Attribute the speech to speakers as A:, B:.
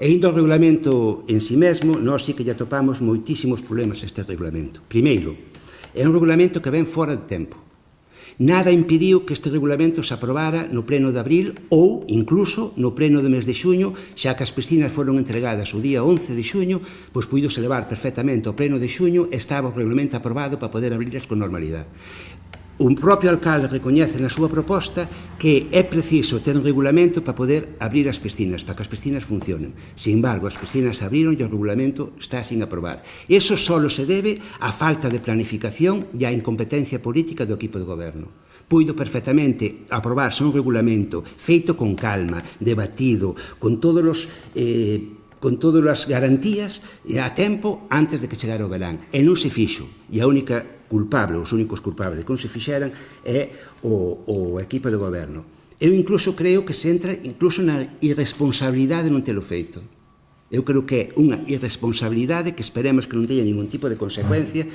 A: E indo ao regulamento en si mesmo, nós sí que lle atopamos moitísimos problemas a este regulamento. Primeiro, é un regulamento que ven fora de tempo. Nada impediu que este regulamento se aprobara no pleno de abril ou, incluso, no pleno do mes de xuño, xa que as piscinas foron entregadas o día 11 de xuño, pois puidose levar perfectamente ao pleno de xuño e estaba o regulamento aprobado para poder abrirlas con normalidade. O propio alcalde recoñece na súa proposta que é preciso ter un regulamento para poder abrir as piscinas, para que as piscinas funcionen. Sin embargo, as piscinas se abriron e o regulamento está sin aprobar. Eso só se debe á falta de planificación e á incompetencia política do equipo de goberno. Puido perfectamente aprobarse un regulamento feito con calma, debatido, con todas as garantías a tempo antes de que chegara o verán. E non se fixo. E a única culpable, os únicos culpables que non se fixeran é o equipo de goberno. Eu incluso creo que se entra incluso na irresponsabilidade de non telo feito. Eu creo que é unha irresponsabilidade que esperemos que non teña ningún tipo de consecuencia